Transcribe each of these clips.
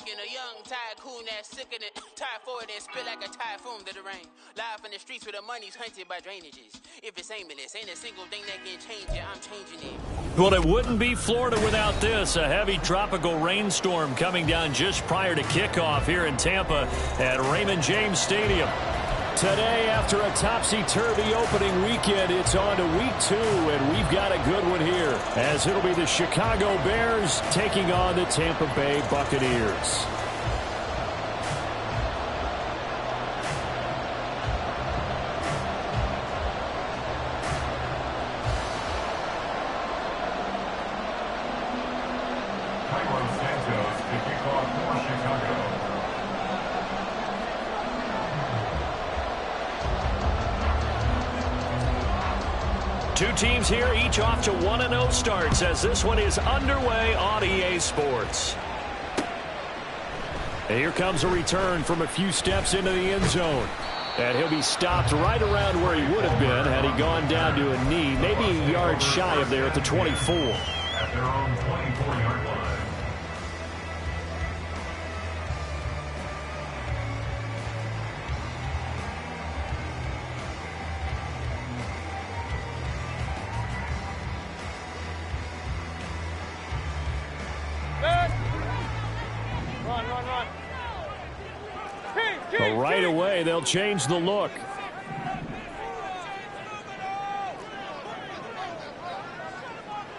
Speaking of young tycoon that's sickening, tired for it and spit like a typhoon to the rain. Live in the streets where the money's hunted by drainages. If it's aimless, ain't a single thing that can change it, I'm changing it. Well, it wouldn't be Florida without this. A heavy tropical rainstorm coming down just prior to kickoff here in Tampa at Raymond James Stadium. Today, after a topsy-turvy opening weekend, it's on to week 2, and we've got a good one here, as it'll be the Chicago Bears taking on the Tampa Bay Buccaneers. Two teams here, each off to 1-0 starts as this one is underway on EA Sports. And here comes a return from a few steps into the end zone. And he'll be stopped right around where he would have been had he gone down to a knee, maybe a yard shy of there at the 24. At their own 24-yard line. But right away, they'll change the look.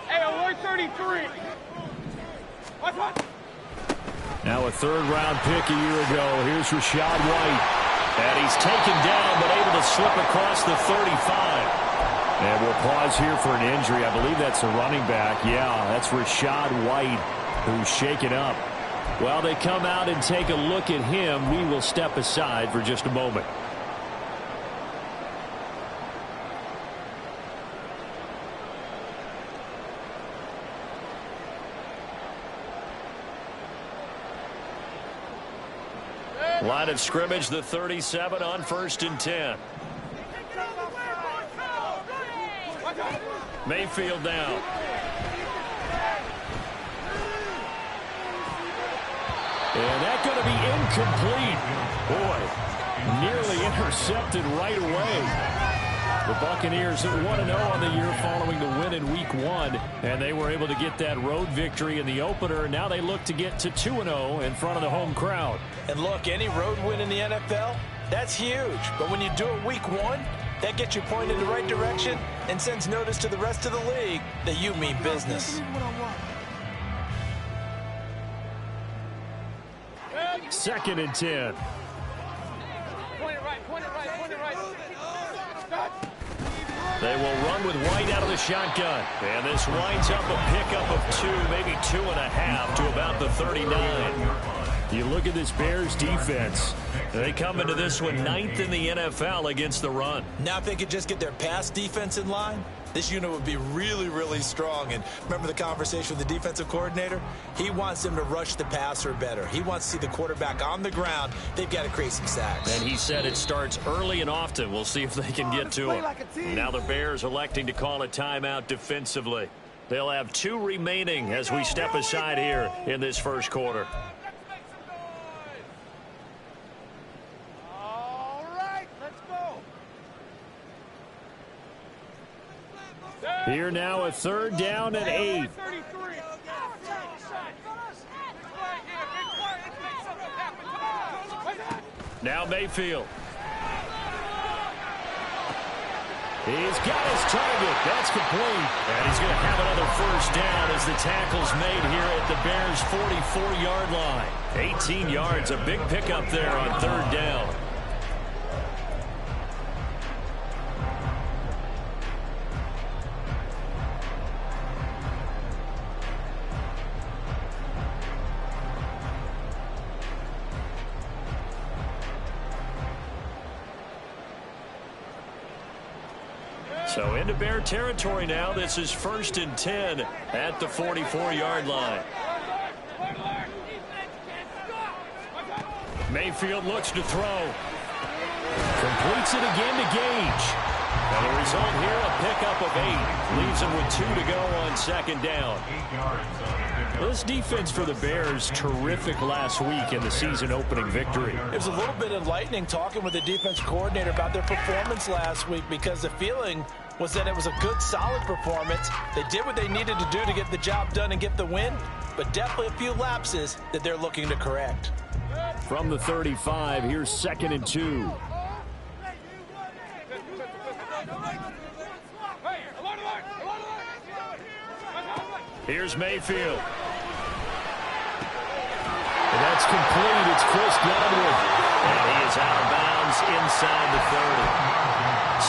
Hey, 33. Now a third-round pick a year ago. Here's Rachaad White. And he's taken down, but able to slip across the 35. And we'll pause here for an injury. I believe that's a running back. Yeah, that's Rachaad White, who's shaken up. While they come out and take a look at him, we will step aside for just a moment. Line of scrimmage, the 37 on 1st and 10. Mayfield down. And that's going to be incomplete. Boy, nearly intercepted right away. The Buccaneers at 1-0 on the year following the win in Week 1. And they were able to get that road victory in the opener. Now they look to get to 2-0 in front of the home crowd. And look, any road win in the NFL, that's huge. But when you do it Week 1, that gets you pointed in the right direction and sends notice to the rest of the league that you mean business. 2nd and 10. Point it right. They will run with White out of the shotgun. And this winds up a pickup of 2, maybe 2.5 to about the 39. You look at this Bears defense. They come into this one 9th in the NFL against the run. Now if they could just get their pass defense in line, this unit would be really, really strong. And remember the conversation with the defensive coordinator? He wants them to rush the passer better. He wants to see the quarterback on the ground. They've got to create some sacks. And he said it starts early and often. We'll see if they can get to him. Now the Bears electing to call a timeout defensively. They'll have 2 remaining as we step aside here in this first quarter. Here now a 3rd down and 8. Now Mayfield. He's got his target. That's complete. And he's going to have another first down as the tackle's made here at the Bears' 44-yard line. 18 yards, a big pickup there on 3rd down. So into Bear territory now. This is 1st and 10 at the 44-yard line. Mayfield looks to throw. Completes it again to Gage. And the result here, a pickup of 8. Leaves them with 2 to go on second down. 8 yards on the pickup. This defense for the Bears, terrific last week in the season-opening victory. It was a little bit enlightening talking with the defense coordinator about their performance last week, because the feeling was that it was a good, solid performance. They did what they needed to do to get the job done and get the win, but definitely a few lapses that they're looking to correct. From the 35, here's 2nd and 2. Here's Mayfield. And that's complete. It's Chris Godwin. And he is out of bounds inside the 30.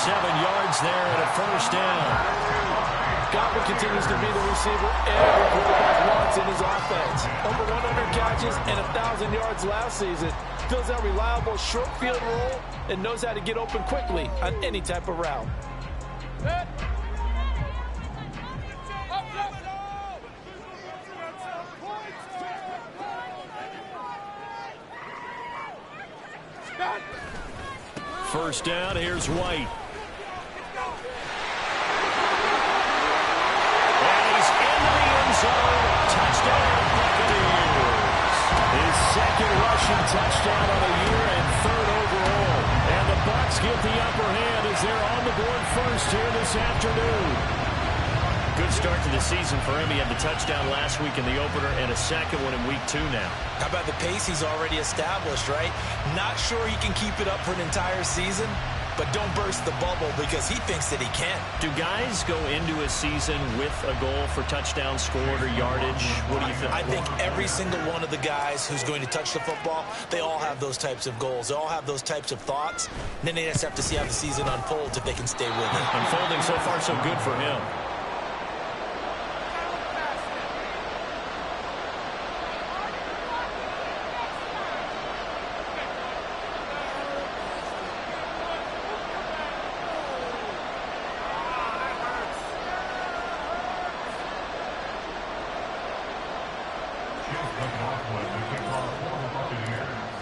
7 yards there and a first down. Godwin continues to be the receiver every quarterback wants in his offense. Over 100 catches and 1,000 yards last season. Fills that reliable short field role and knows how to get open quickly on any type of route. First down, here's White. And he's into the end zone. Touchdown, Buccaneers. His second rushing touchdown of the year and 3rd overall. And the Bucs get the upper hand as they're on the board first here this afternoon. Good start to the season for him. He had the touchdown last week in the opener and a second one in week 2 now. How about the pace he's already established, right? Not sure he can keep it up for an entire season, but don't burst the bubble because he thinks that he can. Do guys go into a season with a goal for touchdown scored or yardage? What do you think? I think every single one of the guys who's going to touch the football, they all have those types of goals. They all have those types of thoughts. And then they just have to see how the season unfolds if they can stay with it. Unfolding so far so good for him.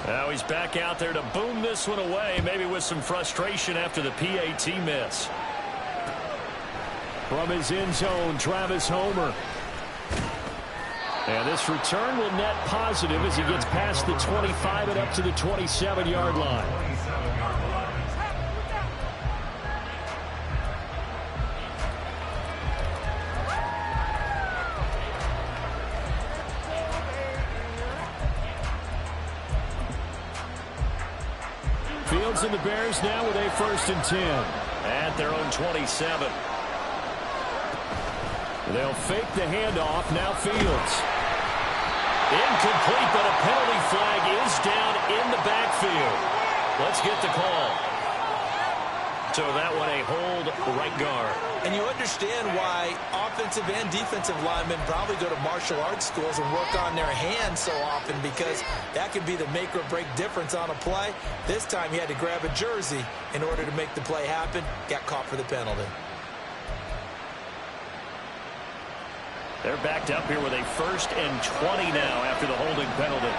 Now he's back out there to boom this one away, maybe with some frustration after the PAT miss. From his end zone, Travis Homer. And this return will net positive as he gets past the 25 and up to the 27-yard line. Fields and the Bears now with a 1st and 10 at their own 27. They'll fake the handoff. Now Fields. Incomplete, but a penalty flag is down in the backfield. Let's get the call. So that one a hold right guard. And you understand why offensive and defensive linemen probably go to martial arts schools and work on their hands so often, because that can be the make or break difference on a play. This time he had to grab a jersey in order to make the play happen. Got caught for the penalty. They're backed up here with a 1st and 20 now after the holding penalty.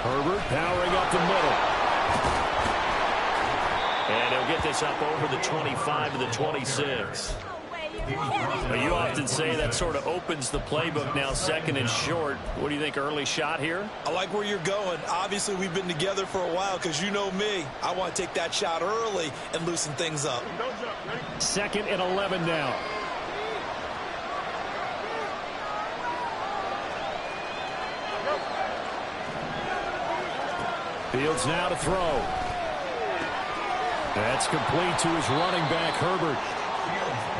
Herbert powering up the middle. And he'll get this up over the 25 to the 26. Well, you often say that sort of opens the playbook now, 2nd and short. What do you think, early shot here? I like where you're going. Obviously, we've been together for a while because you know me. I want to take that shot early and loosen things up. 2nd and 11 now. Fields now to throw. That's complete to his running back, Herbert.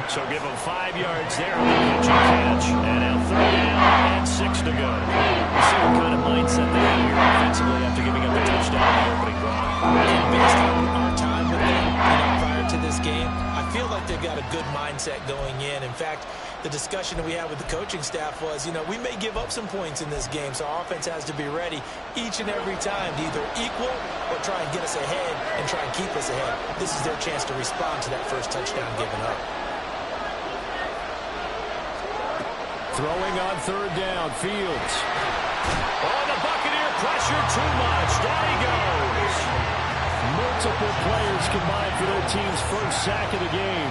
So give him 5 yards there on the catch. And now 3rd down and 6 to go. You see what kind of mindset they have here offensively after giving up a touchdown in the opening drive. Based on our time with them prior to this game, I feel like they've got a good mindset going in. In fact, the discussion that we had with the coaching staff was, we may give up some points in this game, so our offense has to be ready each and every time to either equal or try and get us ahead and try and keep us ahead. This is their chance to respond to that first touchdown given up. Throwing on 3rd down, Fields. Oh, the Buccaneer pressure too much. Down he goes. multiple players combined for their team's first sack of the game.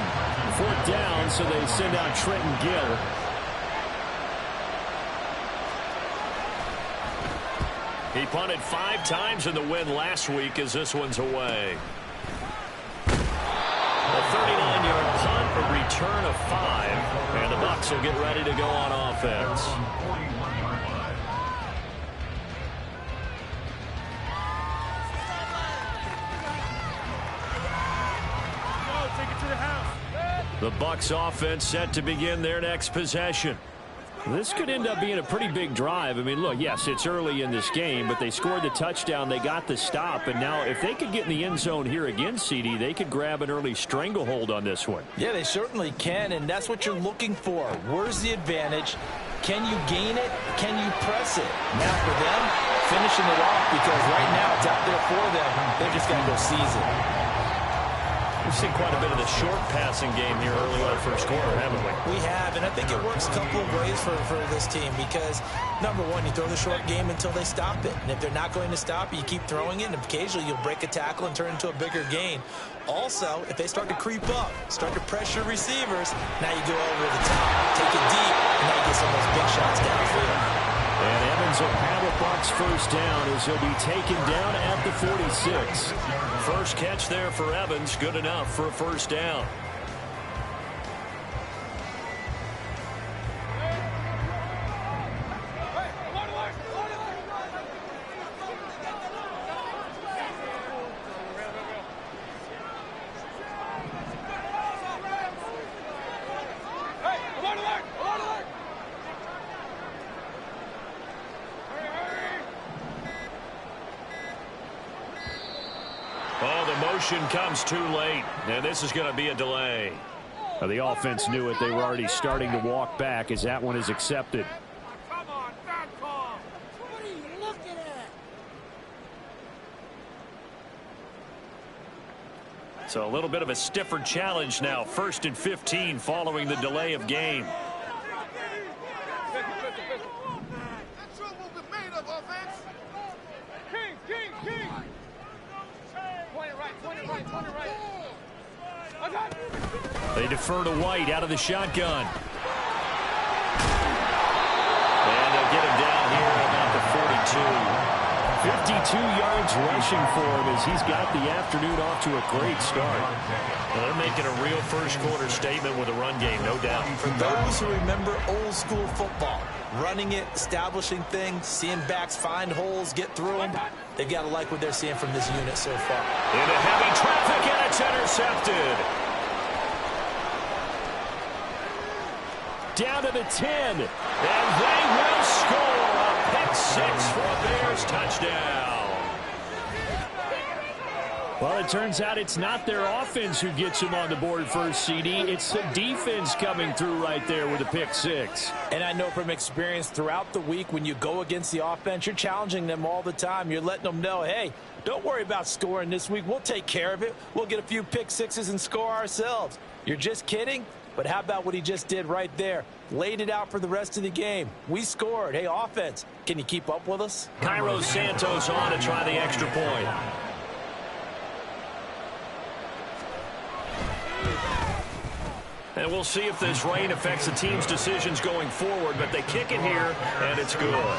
4th down, so they send out Trenton Gill. He punted 5 times in the win last week as this one's away. A 39-yard punt, a return of 5, and the Bucs will get ready to go on offense. The Bucs offense set to begin their next possession. This could end up being a pretty big drive. I mean, look, yes, it's early in this game, but they scored the touchdown, they got the stop, and now if they could get in the end zone here again, CD, they could grab an early stranglehold on this one. Yeah, they certainly can, and that's what you're looking for. Where's the advantage? Can you gain it? Can you press it? Now for them, finishing it off, because right now it's out there for them. They're just going to go seize it. We've seen quite a bit of the short passing game here early on first quarter, haven't we? We have, and I think it works a couple of ways for this team because, number one, you throw the short game until they stop it. And if they're not going to stop it, you keep throwing it, and occasionally you'll break a tackle and turn it into a bigger gain. Also, if they start to creep up, start to pressure receivers, now you go over the top, take it deep, and now you get some of those big shots downfield. And Evans will have a Bucs first down as he'll be taken down at the 46. First catch there for Evans, good enough for a first down. Comes too late, and this is going to be a delay. Well, the offense knew it. They were already starting to walk back as that one is accepted. Come on, back call. What are you looking at? So a little bit of a stiffer challenge now. 1st and 15 following the delay of game. They defer to White out of the shotgun. And they'll get him down here at about the 42. 52 yards rushing for him as he's got the afternoon off to a great start. Well, they're making a real first quarter statement with a run game, no doubt. For those who remember old school football, running it, establishing things, seeing backs find holes, get through them, they've got to like what they're seeing from this unit so far. Into heavy traffic, and it's intercepted. Down to the 10, and they will score a pick-6 for a Bears touchdown. Well, it turns out it's not their offense who gets them on the board first, CD. It's the defense coming through right there with a pick-6. And I know from experience throughout the week when you go against the offense, you're challenging them all the time. You're letting them know, hey, don't worry about scoring this week. We'll take care of it. We'll get a few pick-6s and score ourselves. You're just kidding? But how about what he just did right there? Laid it out for the rest of the game. We scored. Hey, offense, can you keep up with us? Cairo Santos on to try the extra point. And we'll see if this rain affects the team's decisions going forward, but they kick it here, and it's good.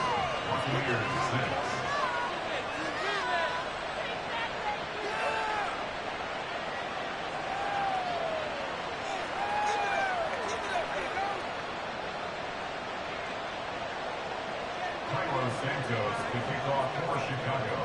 Santos to kick off for Chicago.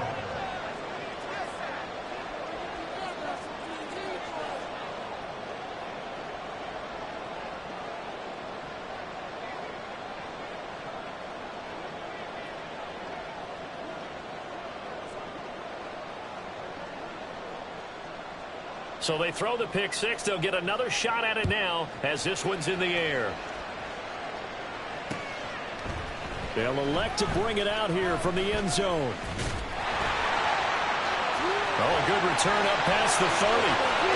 So they throw the pick-6. They'll get another shot at it now as this one's in the air. They'll elect to bring it out here from the end zone. Oh, a good return up past the 30.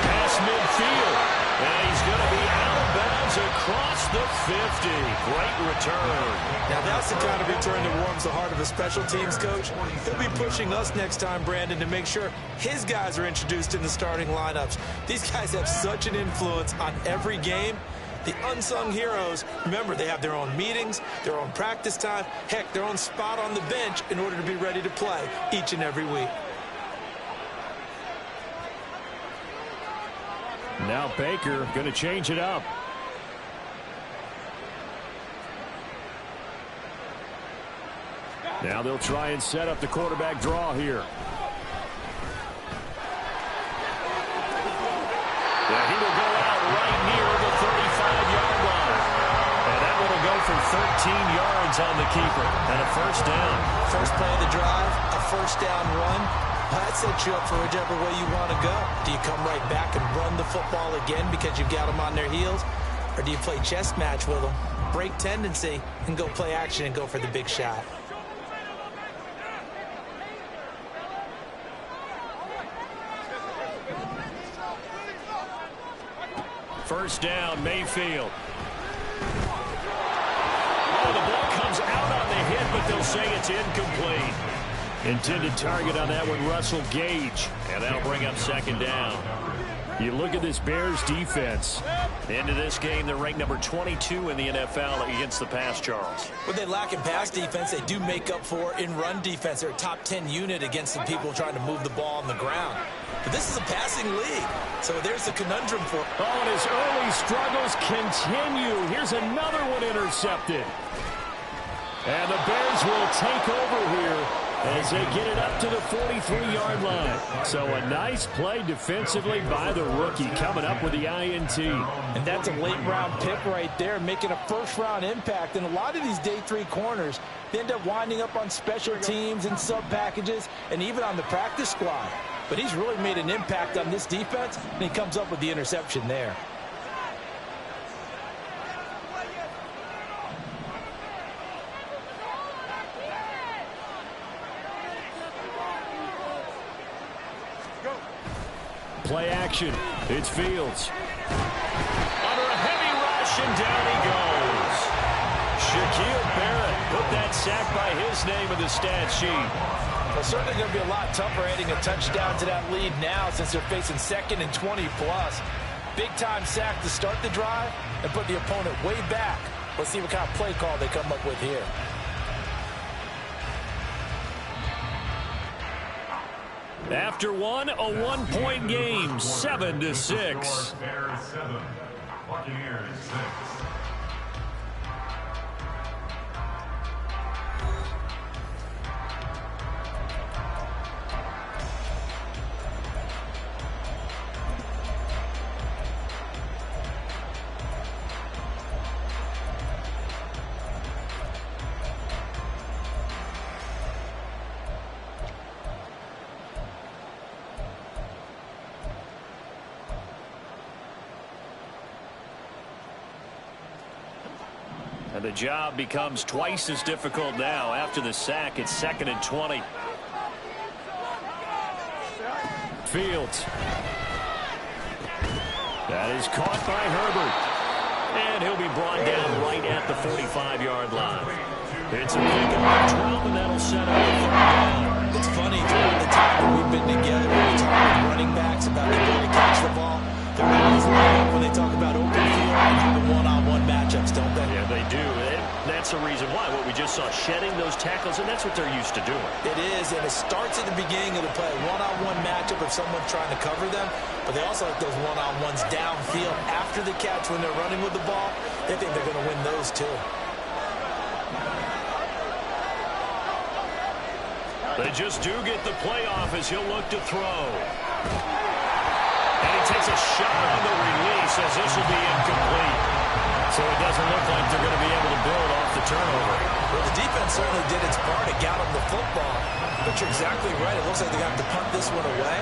Past midfield. And he's going to be out of bounds across the 50. Great return. Now that's the kind of return that warms the heart of a special teams coach. He'll be pushing us next time, Brandon, to make sure his guys are introduced in the starting lineups. These guys have such an influence on every game. The unsung heroes, remember, they have their own meetings, their own practice time, heck, their own spot on the bench in order to be ready to play each and every week. Now Baker going to change it up. Now they'll try and set up the quarterback draw here. Yeah, he will go out right near the 35-yard line. And that one will go for 13 yards on the keeper. And a first down. First play of the drive, a first down run. That sets you up for whichever way you want to go. Do you come right back and run the football again because you've got them on their heels? Or do you play chess match with them, break tendency, and go play action and go for the big shot? First down, Mayfield. Oh, the ball comes out on the hit, but they'll say it's incomplete. Intended target on that one, Russell Gage. And that'll bring up second down. You look at this Bears defense. Into this game, they're ranked number 22 in the NFL against the pass, Charles. What they lack in pass defense, they do make up for in run defense. They're a top 10 unit against the people trying to move the ball on the ground. But this is a passing league, so there's the conundrum for him. Oh, and his early struggles continue. Here's another one intercepted. And the Bears will take over here as they get it up to the 43-yard line. So a nice play defensively by the rookie, coming up with the INT. And that's a late-round pick right there, making a first-round impact. And a lot of these day 3 corners, they end up winding up on special teams and sub-packages and even on the practice squad. But he's really made an impact on this defense, and he comes up with the interception there. Play action. It's Fields. Under a heavy rush, and down he goes. Shaquille Barrett put that sack by his name in the stat sheet. Well, certainly going to be a lot tougher adding a touchdown to that lead now since they're facing 2nd and 20+. Big-time sack to start the drive and put the opponent way back. Let's see what kind of play call they come up with here. After one, a 1-point game, 7-6. Bears 7, Buccaneers 6. And the job becomes twice as difficult now. After the sack, it's 2nd and 20. Fields. That is caught by Herbert. And he'll be brought down right at the 45-yard line. It's a pickup of 12, and that'll set up a 3rd down. It's funny, throughout the time that we've been together, when we talk with running backs about the ability to catch the ball, their eyes light up when they talk about open field and having one-on-one matchups, don't they? Yeah, they do. And that's the reason why. What we just saw, shedding those tackles, and that's what they're used to doing. It is, and it starts at the beginning of the play. One-on-one matchup if someone's trying to cover them, but they also like those one-on-ones downfield after the catch when they're running with the ball. They think they're going to win those too. They just do get the playoff as he'll look to throw. And he takes a shot on the release as this will be incomplete. So it doesn't look like they're going to be able to build off the turnover. Well, the defense certainly did its part to got them the football. But you're exactly right. It looks like they're going to have to punt this one away.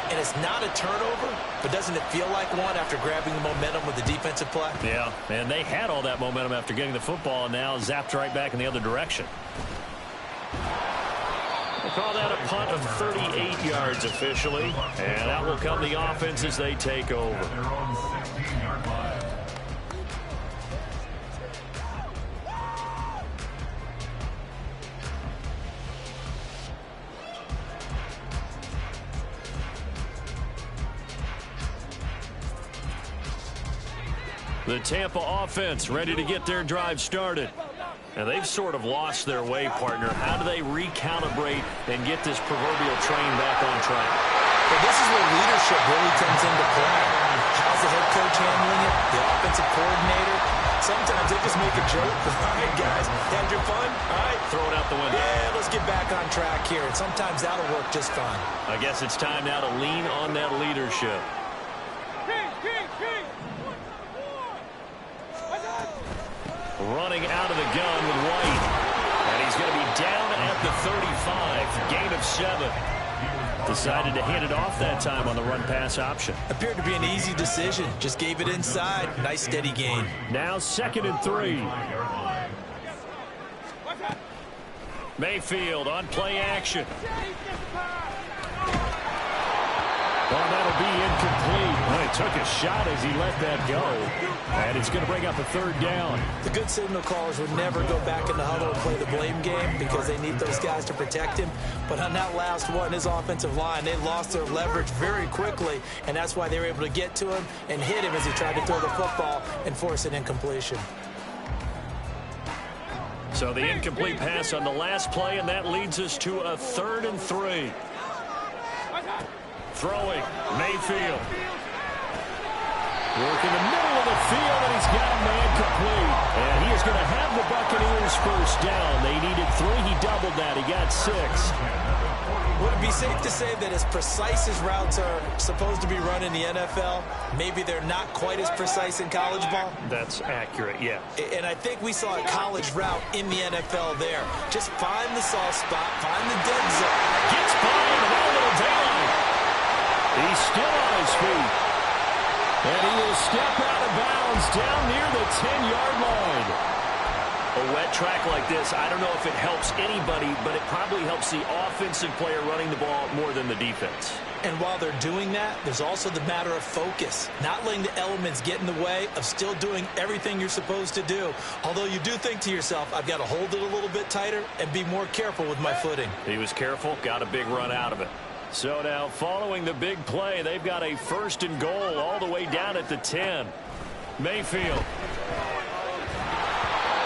And it's not a turnover, but doesn't it feel like one after grabbing the momentum with the defensive play? Yeah, and they had all that momentum after getting the football and now zapped right back in the other direction. We'll call that a punt of 38 yards officially. And out will come the offense as they take over. The Tampa offense ready to get their drive started. And they've sort of lost their way, partner. How do they recalibrate and get this proverbial train back on track? Well, this is where leadership really comes into play. How's the head coach handling it? The offensive coordinator? Sometimes they just make a joke. All right, guys, had your fun? All right. Throw it out the window. Yeah, let's get back on track here. And sometimes that'll work just fine. I guess it's time now to lean on that leadership. Running out of the gun with White. And he's going to be down at the 35. Gain of 7. Decided to hand it off that time on the run-pass option. Appeared to be an easy decision. Just gave it inside. Nice, steady gain. Now 2nd and 3. Mayfield on play action. Well, that'll be incomplete. Well, he took a shot as he let that go. And it's going to bring up a 3rd down. The good signal callers would never go back in the huddle and play the blame game because they need those guys to protect him. But on that last one, his offensive line, they lost their leverage very quickly, and that's why they were able to get to him and hit him as he tried to throw the football and force an incompletion. So the incomplete pass on the last play, and that leads us to a 3rd and 3. Throwing, Mayfield. Work in the middle of the field, and he's got a man complete. And he is going to have the Buccaneers first down. They needed 3. He doubled that. He got 6. Would it be safe to say that as precise as routes are supposed to be run in the NFL, maybe they're not quite as precise in college ball? That's accurate, yeah. And I think we saw a college route in the NFL there. Just find the soft spot, find the dead zone. Gets by in a little daylight. He's still on his feet. And he will step out of bounds down near the 10-yard line. A wet track like this, I don't know if it helps anybody, but it probably helps the offensive player running the ball more than the defense. And while they're doing that, there's also the matter of focus. Not letting the elements get in the way of still doing everything you're supposed to do. Although you do think to yourself, I've got to hold it a little bit tighter and be more careful with my footing. He was careful, got a big run out of it. So now, following the big play, they've got a 1st and goal all the way down at the 10. Mayfield.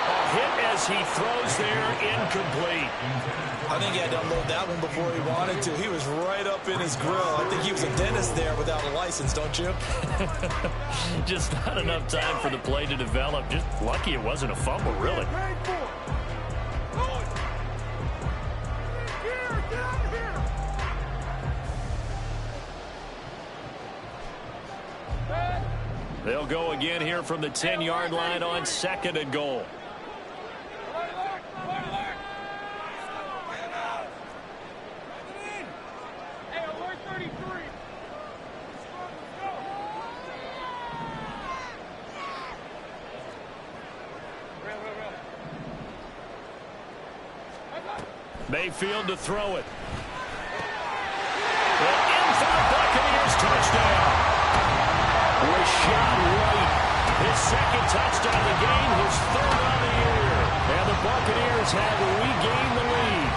A hit as he throws there, incomplete. I think he had to unload that one before he wanted to. He was right up in his grill. I think he was a dentist there without a license, don't you? Just not enough time for the play to develop. Just lucky it wasn't a fumble, really. They'll go again here from the 10-yard line on 2nd and goal. Mayfield to throw it. And in for the Buccaneers touchdown. Rashad White, his 2nd touchdown of the game, his 3rd on the year. And the Buccaneers have regained the lead.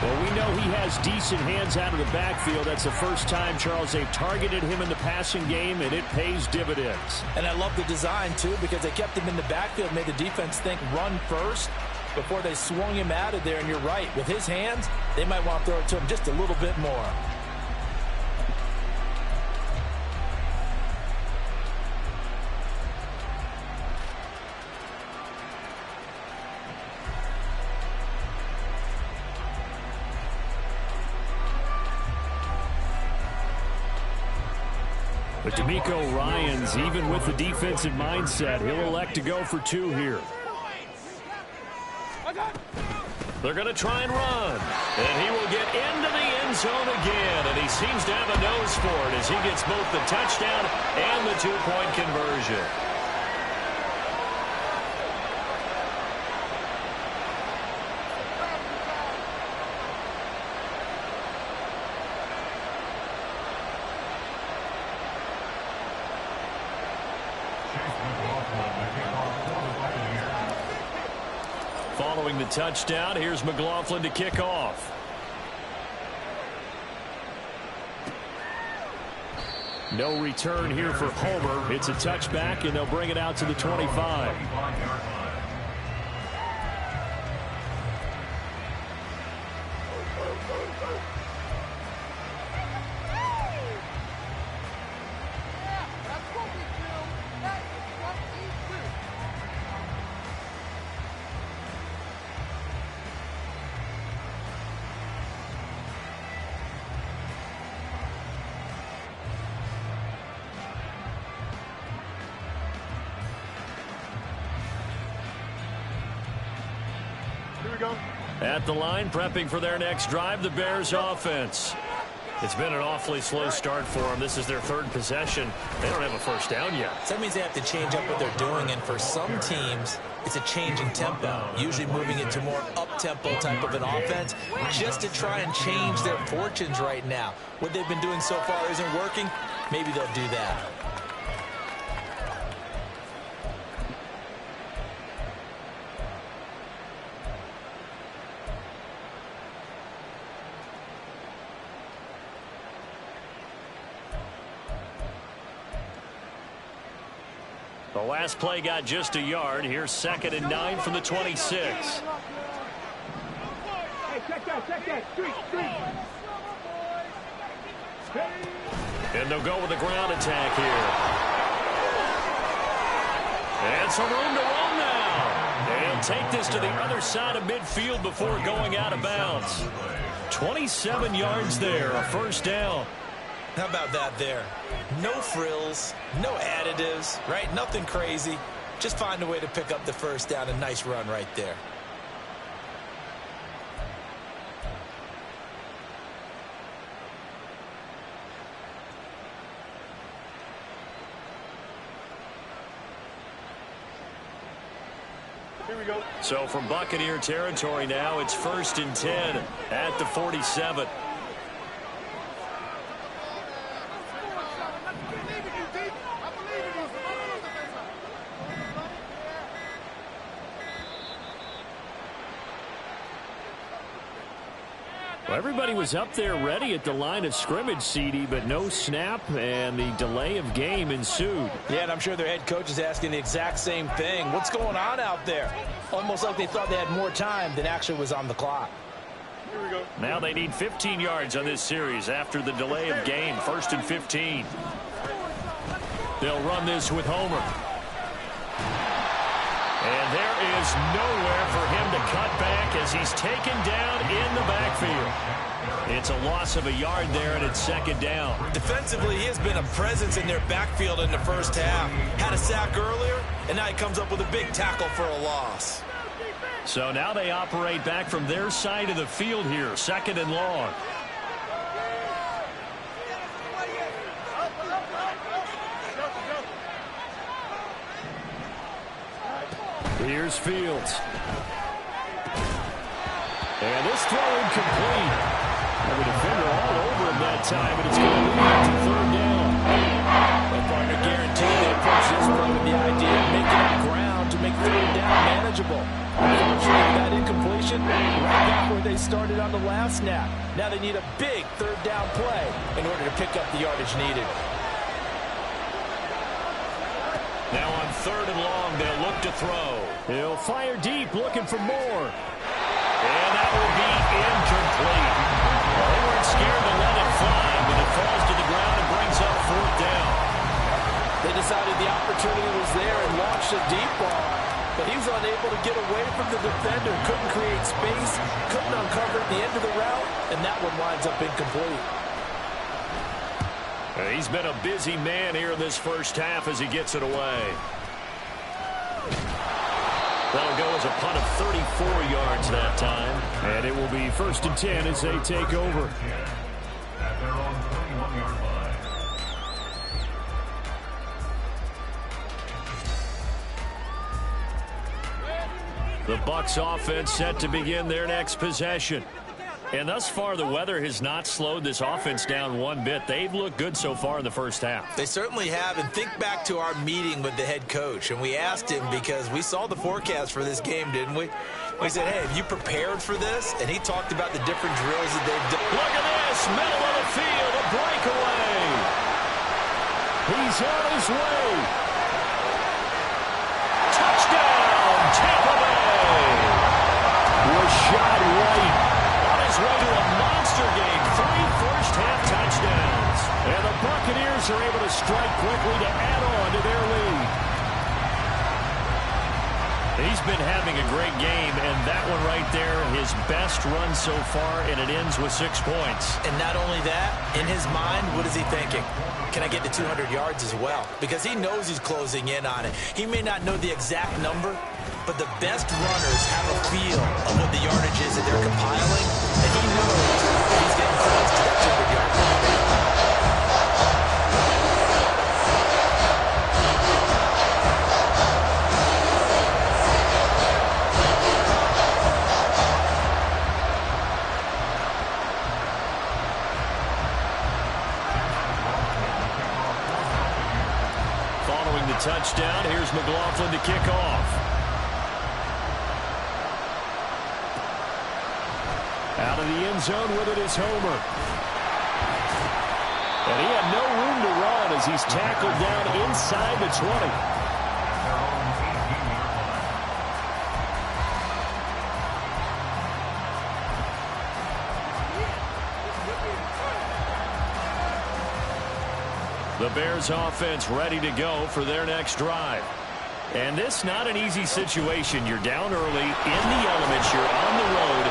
Well, we know he has decent hands out of the backfield. That's the first time, Charles, they've targeted him in the passing game, and it pays dividends. And I love the design, too, because they kept him in the backfield, made the defense think run first before they swung him out of there. And you're right, with his hands, they might want to throw it to him just a little bit more. But DeMeco Ryans, even with the defensive mindset, he'll elect to go for 2 here. They're going to try and run. And he will get into the end zone again. And he seems to have a nose for it as he gets both the touchdown and the 2-point conversion. Following the touchdown, here's McLaughlin to kick off. No return here for Homer. It's a touchback, and they'll bring it out to the 25. At the line, prepping for their next drive, the Bears offense. It's been an awfully slow start for them. This is their third possession. They don't have a first down yet. So that means they have to change up what they're doing, and for some teams, it's a change in tempo, usually moving it to more up-tempo type of an offense just to try and change their fortunes right now. What they've been doing so far isn't working. Maybe they'll do that. The last play got just a yard. Here's 2nd and 9 from the 26. Hey, check that. Street. And they'll go with the ground attack here. And some room to run now. And take this to the other side of midfield before going out of bounds. 27 yards there, a first down. How about that there? No frills, no additives, right? Nothing crazy. Just find a way to pick up the first down. A nice run right there. Here we go. So from Buccaneer territory now, it's 1st and 10 at the 47. Well, everybody was up there ready at the line of scrimmage, CD, but no snap, and the delay of game ensued. Yeah, and I'm sure their head coach is asking the exact same thing. What's going on out there? Almost like they thought they had more time than actually was on the clock. Here we go. Now they need 15 yards on this series after the delay of game. 1st and 15. They'll run this with Homer. And there is nowhere for him to cut back as he's taken down in the backfield. It's a loss of a yard there, and it's 2nd down. Defensively, he has been a presence in their backfield in the first half. Had a sack earlier, and now he comes up with a big tackle for a loss. So now they operate back from their side of the field here, 2nd and long. Here's Fields. And this throw incomplete. And the defender all over him that time, and it's going to lead to 3rd down. That partner guaranteed they approach this play with the idea of making up ground to make 3rd down manageable. Unfortunately, that incompletion right back where they started on the last snap. Now they need a big 3rd down play in order to pick up the yardage needed. Now on 3rd and long, they'll look to throw. He'll fire deep, looking for more. And that will be incomplete. Well, they weren't scared to let it fly, but it falls to the ground and brings up 4th down. They decided the opportunity was there and launched a deep ball, but he was unable to get away from the defender, couldn't create space, couldn't uncover at the end of the route, and that one winds up incomplete. He's been a busy man here in this first half as he gets it away. That'll go as a punt of 34 yards that time. And it will be 1st and 10 as they take over. At their own 21-yard line. The Bucs offense set to begin their next possession. And thus far, the weather has not slowed this offense down one bit. They've looked good so far in the first half. They certainly have, and think back to our meeting with the head coach, and we asked him because we saw the forecast for this game, didn't we? We said, hey, have you prepared for this? And he talked about the different drills that they've done. Look at this, middle of the field, a breakaway. He's on his way. Touchdown, Tampa Bay. Rashad White on his way to a monster game. 3 first-half touchdowns. And the Buccaneers are able to strike quickly to add on to their lead. He's been having a great game, and that one right there, his best run so far, and it ends with 6 points. And not only that, in his mind, what is he thinking? Can I get to 200 yards as well? Because he knows he's closing in on it. He may not know the exact number, but the best runners have a feel of what the yardage is that they're compiling, and he knows he's getting close to that 200-yard line. Touchdown. Here's McLaughlin to kick off. Out of the end zone with it is Homer. And he had no room to run as he's tackled down inside the 20. The Bears offense ready to go for their next drive. And this not an easy situation. You're down early, in the elements, you're on the road.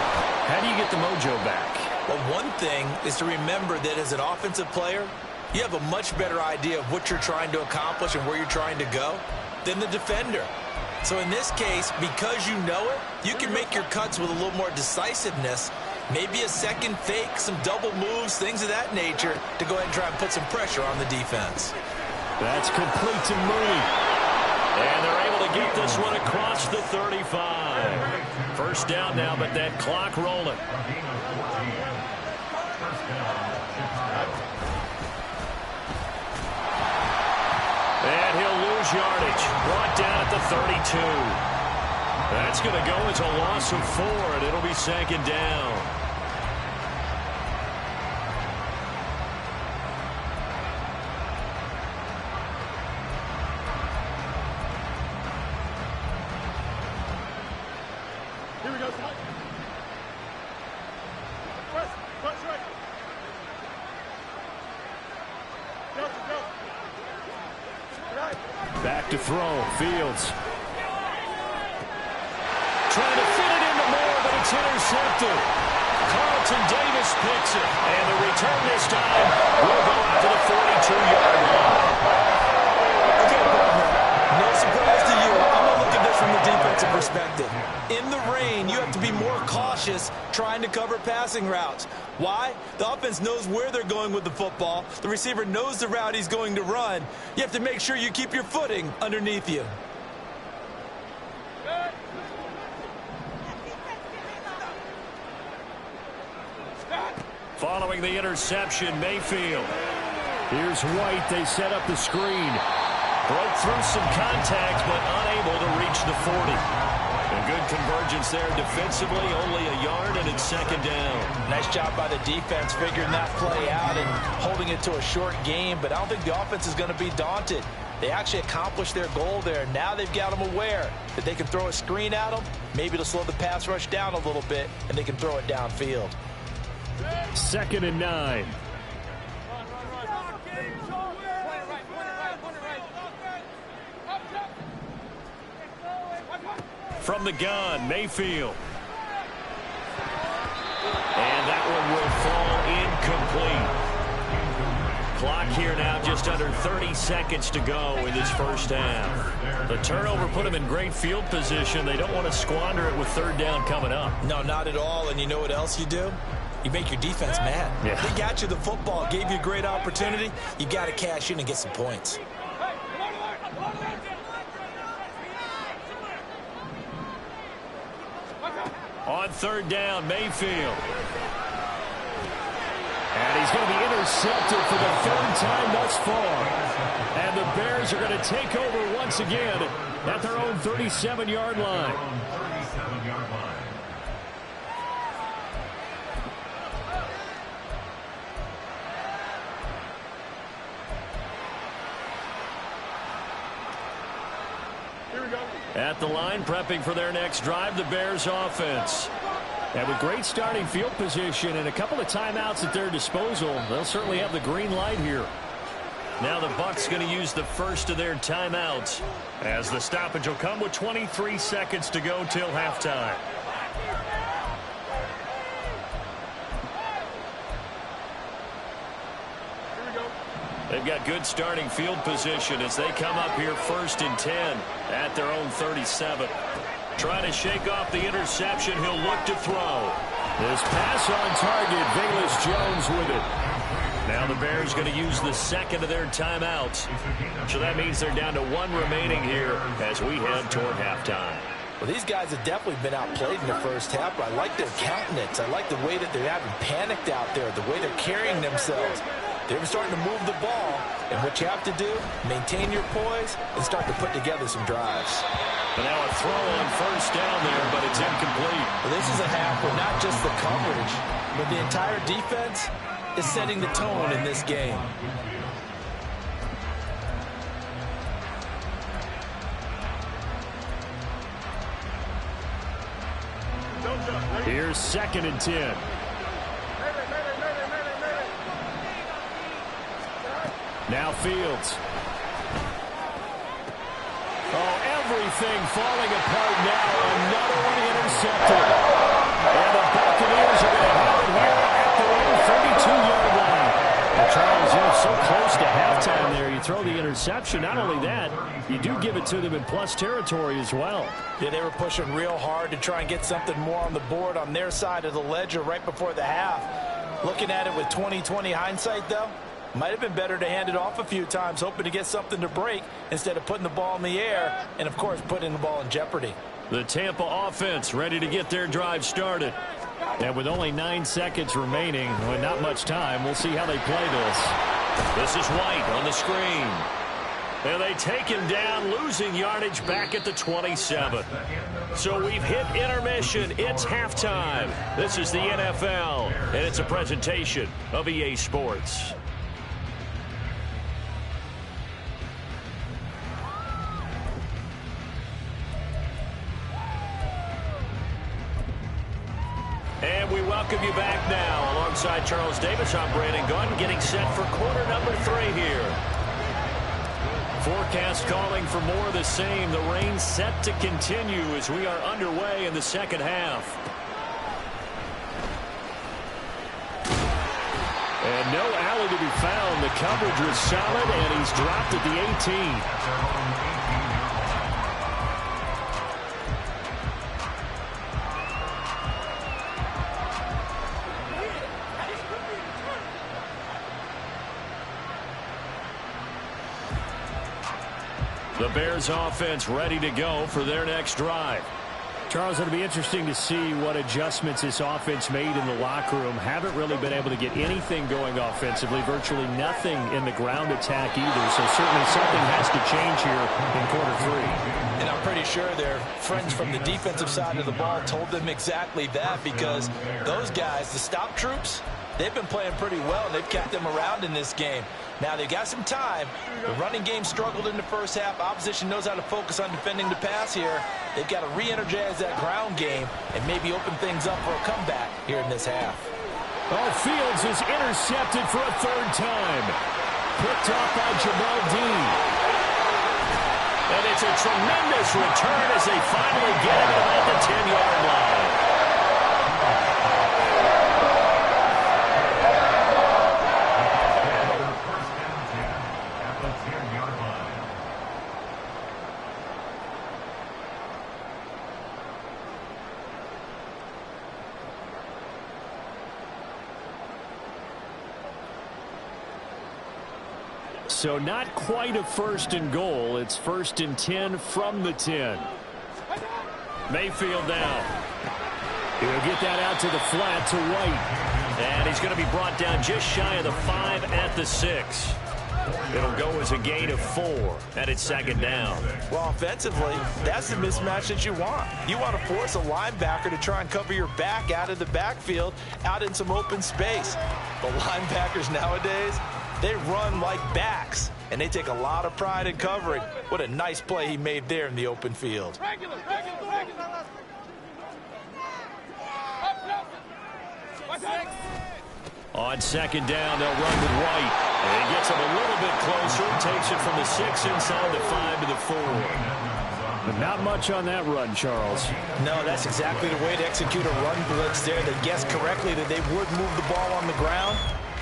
How do you get the mojo back? Well, one thing is to remember that as an offensive player, you have a much better idea of what you're trying to accomplish and where you're trying to go than the defender. So in this case, because you know it, you can make your cuts with a little more decisiveness. Maybe a second fake, some double moves, things of that nature to go ahead and try and put some pressure on the defense. That's complete to Mooney. And they're able to get this one across the 35. First down now, but that clock rolling. And he'll lose yardage. Brought down at the 32. That's going to go as a loss of 4, and it'll be second down. Here we go. Press right. Back to throw. Fields. Trying to fit it into Moore, but it's intercepted. Carlton Davis picks it. And the return this time will go out to the 42-yard line. Okay, partner. No surprise to you. I'm going to look at this from the defensive perspective. In the rain, you have to be more cautious trying to cover passing routes. Why? The offense knows where they're going with the football. The receiver knows the route he's going to run. You have to make sure you keep your footing underneath you. Following the interception, Mayfield. Here's White. They set up the screen. Broke through some contact, but unable to reach the 40. A good convergence there defensively, only a yard, and it's second down. Nice job by the defense figuring that play out and holding it to a short game, but I don't think the offense is going to be daunted. They actually accomplished their goal there. Now they've got them aware that they can throw a screen at them. Maybe to slow the pass rush down a little bit, and they can throw it downfield. Second and 9. From the gun, Mayfield. And that one will fall incomplete. Clock here now, just under 30 seconds to go in this first half. The turnover put them in great field position. They don't want to squander it with third down coming up. No, not at all. And you know what else you do? You make your defense mad. Yeah. They got you the football, gave you a great opportunity. You got to cash in and get some points. On third down, Mayfield. And he's going to be intercepted for the third time thus far. And the Bears are going to take over once again at their own 37-yard line. At the line, prepping for their next drive, the Bears offense. And with great starting field position and a couple of timeouts at their disposal, they'll certainly have the green light here. Now the Bucs going to use the first of their timeouts, as the stoppage will come with 23 seconds to go till halftime. They've got good starting field position as they come up here 1st and 10 at their own 37. Trying to shake off the interception. He'll look to throw. This pass on target. Velus-Jones with it. Now the Bears going to use the second of their timeouts. So that means they're down to 1 remaining here as we head toward halftime. Well, these guys have definitely been outplayed in the first half, but I like their countenance. I like the way that they're having panicked out there, the way they're carrying themselves. They're starting to move the ball, and what you have to do, maintain your poise and start to put together some drives. But now a throw on 1st down there, but it's incomplete. Well, this is a half where not just the coverage, but the entire defense is setting the tone in this game. Here's 2nd and 10. Now Fields. Oh, everything falling apart now. Another one intercepted. And the Buccaneers are going to have it here at their own 32-yard line. Well, Charles, you're so close to halftime there. You throw the interception. Not only that, you do give it to them in plus territory as well. Yeah, they were pushing real hard to try and get something more on the board on their side of the ledger right before the half. Looking at it with 20/20 hindsight, though, might have been better to hand it off a few times, hoping to get something to break instead of putting the ball in the air and, of course, putting the ball in jeopardy. The Tampa offense ready to get their drive started. And with only 9 seconds remaining, with not much time, we'll see how they play this. This is White on the screen. And they take him down, losing yardage back at the 27. So we've hit intermission. It's halftime. This is the NFL, and it's a presentation of EA Sports. And we welcome you back now. Alongside Charles Davis, I'm Brandon Gaudin, getting set for quarter number 3 here. Forecast calling for more of the same. The rain set to continue as we are underway in the second half. And no alley to be found. The coverage was solid, and he's dropped at the 18. The Bears offense ready to go for their next drive. Charles, it'll be interesting to see what adjustments this offense made in the locker room. Haven't really been able to get anything going offensively, virtually nothing in the ground attack either. So certainly something has to change here in quarter 3. And I'm pretty sure their friends from the defensive side of the ball told them exactly that, because those guys, the stop troops, they've been playing pretty well. They've kept them around in this game. Now, they've got some time. The running game struggled in the first half. Opposition knows how to focus on defending the pass here. They've got to re-energize that ground game and maybe open things up for a comeback here in this half. Oh, Fields is intercepted for a 3rd time. Picked off by Jamel Dean. And it's a tremendous return as they finally get him at the 10-yard line. So not quite a 1st and goal. It's 1st and 10 from the 10. Mayfield now. He'll get that out to the flat to White. And he's going to be brought down just shy of the 5 at the 6. It'll go as a gain of 4, and it's 2nd down. Well, offensively, that's the mismatch that you want. You want to force a linebacker to try and cover your back out of the backfield, out in some open space. The linebackers nowadays, they run like backs. and they take a lot of pride in covering. What a nice play he made there in the open field. On second down, they'll run with White. And he gets him a little bit closer. Takes it from the 6 inside the 5 to the 4. But not much on that run, Charles. No, that's exactly the way to execute a run blitz there. They guessed correctly that they would move the ball on the ground,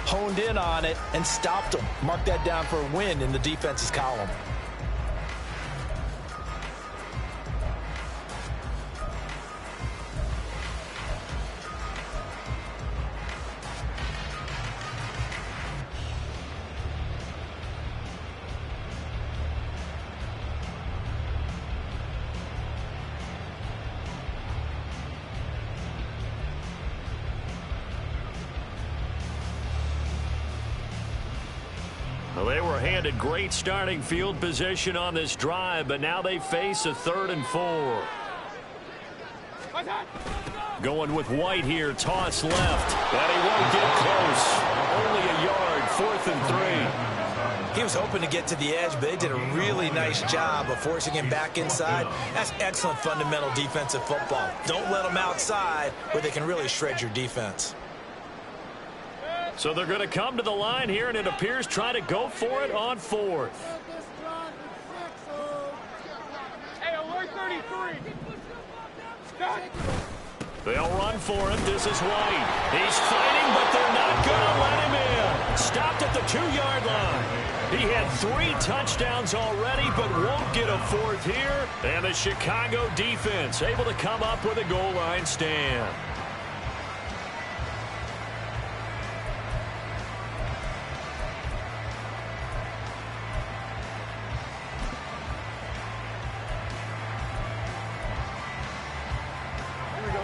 honed in on it, and stopped them. Mark that down for a win in the defense's column. Well, they were handed great starting field position on this drive, but now they face a 3rd and 4. Going with White here, toss left, and he won't get close. Only a yard, 4th and 3. He was hoping to get to the edge, but they did a really nice job of forcing him back inside. That's excellent fundamental defensive football. Don't let them outside where they can really shred your defense. So they're going to come to the line here, and it appears try to go for it on 4th. Hey, alert 33. They'll run for it. This is White. He's fighting, but they're not going to let him in. Stopped at the 2-yard line. He had 3 touchdowns already, but won't get a 4th here. And the Chicago defense able to come up with a goal line stand.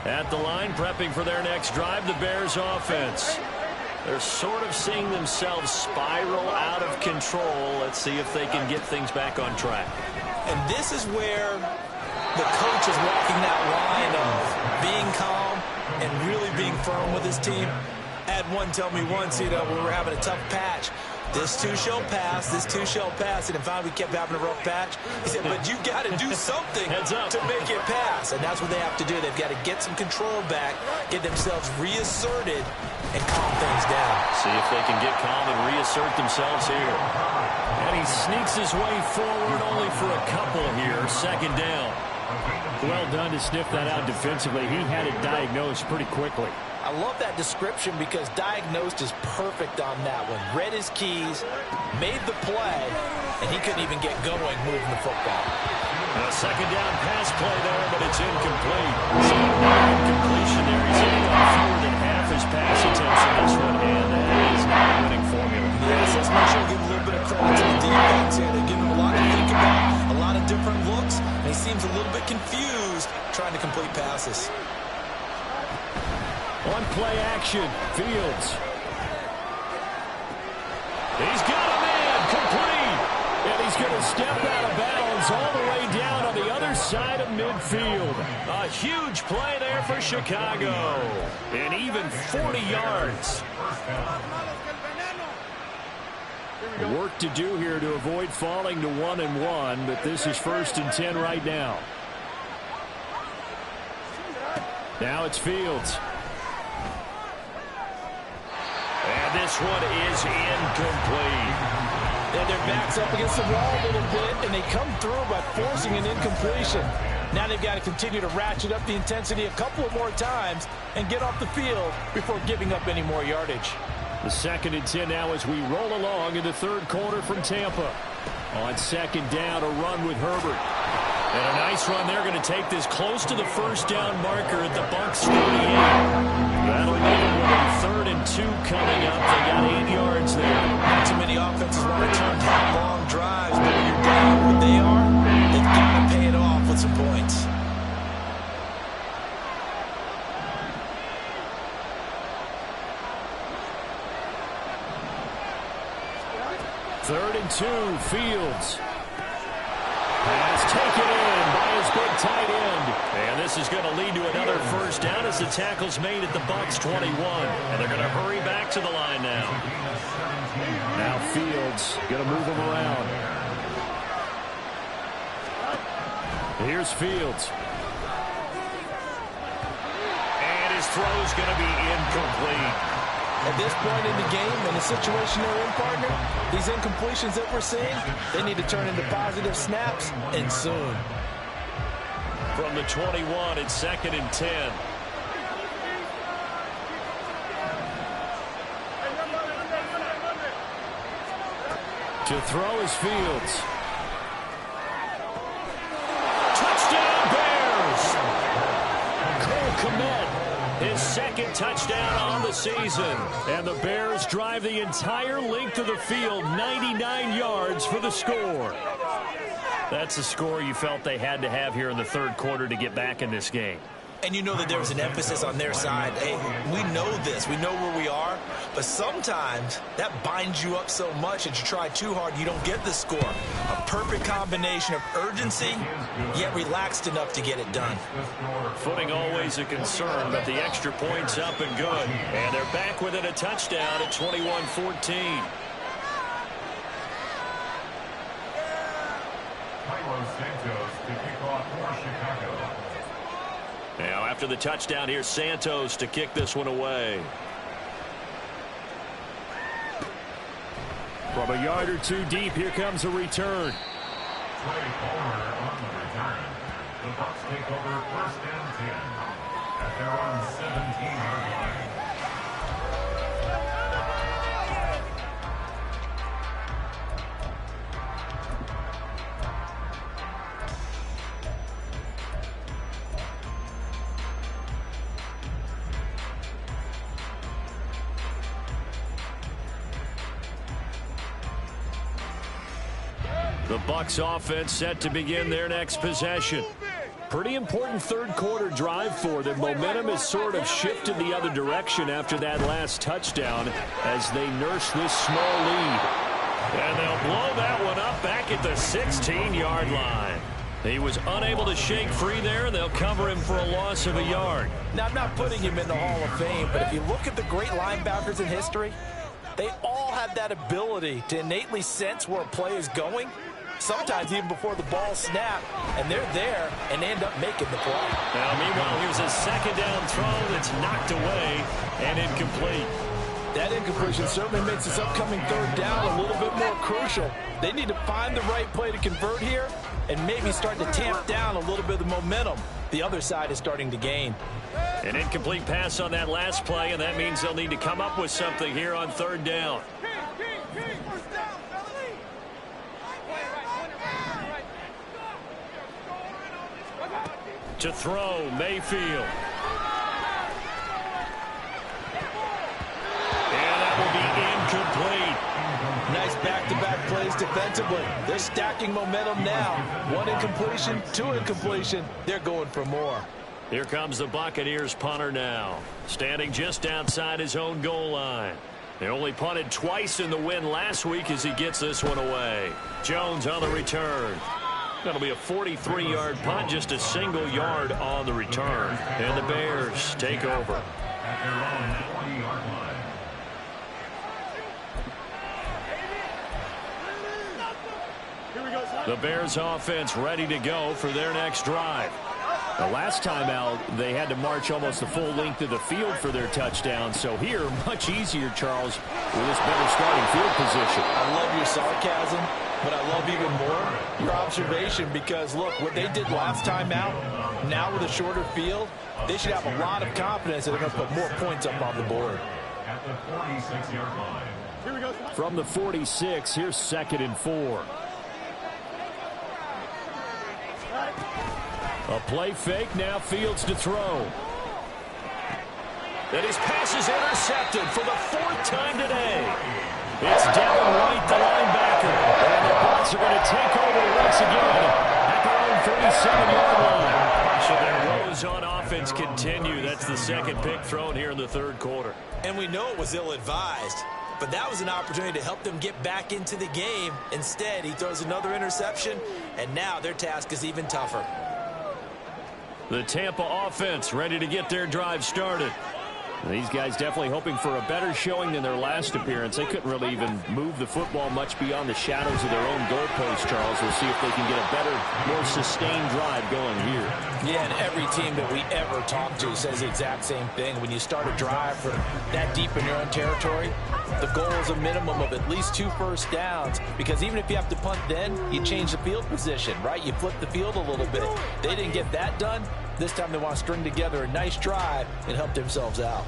At the line, prepping for their next drive, the Bears offense. They're sort of seeing themselves spiral out of control. Let's see if they can get things back on track. And this is where the coach is walking that line of being calm and really being firm with his team. I had one tell me once, we were having a tough patch. This too shall pass, this too shall pass. And if finally we kept having a rough patch, he said, but you've got to do something to make it pass. And that's what they have to do. They've got to get some control back, get themselves reasserted, and calm things down. See if they can get calm and reassert themselves here. And he sneaks his way forward only for a couple here. 2nd down. Well done to sniff that out defensively. He had it diagnosed pretty quickly. I love that description because diagnosed is perfect on that one. Read his keys, made the play, and he couldn't even get going moving the football. A 2nd down pass play there, but it's incomplete. So another incompletion there. He's hitting on fewer than half his pass attempts in this one, and that is not a winning formula. Yes, let's make sure we give a little bit of credit to the defense here. They give him a lot to think about, a lot of different looks, and he seems a little bit confused trying to complete passes. On play action, Fields. He's got a man complete. And he's going to step out of bounds all the way down on the other side of midfield. A huge play there for Chicago. And even 40 yards. Work to do here to avoid falling to 1-1, but this is 1st and 10 right now. Now it's Fields. And this one is incomplete. And their back's up against the wall a little bit, and they come through by forcing an incompletion. Now they've got to continue to ratchet up the intensity a couple of more times and get off the field before giving up any more yardage. The 2nd and 10 now as we roll along in the 3rd quarter from Tampa. On 2nd down, a run with Herbert. And a nice run. They're going to take this close to the 1st down marker at the Bucs 38. That'll leave them with a 3rd and 2 coming up. They got 8 yards there. Not too many offenses want to turn down long drives, but when you're down what they are, they've got to pay it off with some points. Third and 2, Fields. Pass taken in by his big tight end. And this is going to lead to another first down as the tackle's made at the Bucs 21. And they're going to hurry back to the line now. Now Fields going to move him around. Here's Fields. And his throw's going to be incomplete. At this point in the game, in the situation they're in, partner, these incompletions that we're seeing, they need to turn into positive snaps, and soon. From the 21, it's 2nd and 10. To throw is Fields. Touchdown, Bears! Cole Kmet. His 2nd touchdown on the season. And the Bears drive the entire length of the field, 99 yards for the score. That's a score you felt they had to have here in the 3rd quarter to get back in this game. And you know that there was an emphasis on their side. Hey, we know this. We know where we are. But sometimes that binds you up so much that you try too hard, you don't get the score. A perfect combination of urgency, yet relaxed enough to get it done. Footing always a concern, but the extra point's up and good. And they're back within a touchdown at 21-14. Now, after the touchdown, here's Santos to kick this one away. From a yard or two deep, here comes a return. Play Palmer on the return. The Bucs take over 1st and 10 at their own 17-yard line. The Bucs offense set to begin their next possession. Pretty important 3rd quarter drive for them. Momentum has sort of shifted the other direction after that last touchdown as they nurse this small lead. And they'll blow that one up back at the 16-yard line. He was unable to shake free there, and they'll cover him for a loss of a yard. Now, I'm not putting him in the Hall of Fame, but if you look at the great linebackers in history, they all have that ability to innately sense where a play is going. Sometimes even before the ball snapped, and they're there and end up making the play. Now, meanwhile, here's a 2nd down throw that's knocked away and incomplete. That incompletion certainly makes this upcoming 3rd down a little bit more crucial. They need to find the right play to convert here and maybe start to tamp down a little bit of the momentum the other side is starting to gain. An incomplete pass on that last play, and that means they'll need to come up with something here on 3rd down. To throw, Mayfield. And that will be incomplete. Nice back-to-back plays defensively. They're stacking momentum now. 1 incompletion, 2 incompletion. They're going for more. Here comes the Buccaneers punter now, standing just outside his own goal line. They only punted twice in the win last week as he gets this one away. Jones on the return. That'll be a 43-yard punt, just a single yard on the return. And the Bears take over. At their own 20-yard line. The Bears offense ready to go for their next drive. The last time out, they had to march almost the full length of the field for their touchdown. So here, much easier, Charles, with this better starting field position. I love your sarcasm, but I love even more your observation because, look, what they did last time out, now with a shorter field, they should have a lot of confidence that they're going to put more points up on the board. At the 46-yard line. From the 46, here's 2nd and 4. A play fake, now Fields to throw. And his pass is intercepted for the 4th time today. It's Devin White, the linebacker. And the Bucs are going to take over once again at their own 37-yard line. So their woes on offense continue. That's the 2nd pick thrown here in the 3rd quarter. And we know it was ill-advised, but that was an opportunity to help them get back into the game. Instead, he throws another interception, and now their task is even tougher. The Tampa offense ready to get their drive started. These guys definitely hoping for a better showing than their last appearance. They couldn't really even move the football much beyond the shadows of their own goalpost, Charles. We'll see if they can get a better, more sustained drive going here. Yeah, and every team that we ever talk to says the exact same thing. When you start a drive from that deep in your own territory, the goal is a minimum of at least 2 first downs, because even if you have to punt then, you change the field position, right? You flip the field a little bit. They didn't get that done. This time they want to string together a nice drive and help themselves out.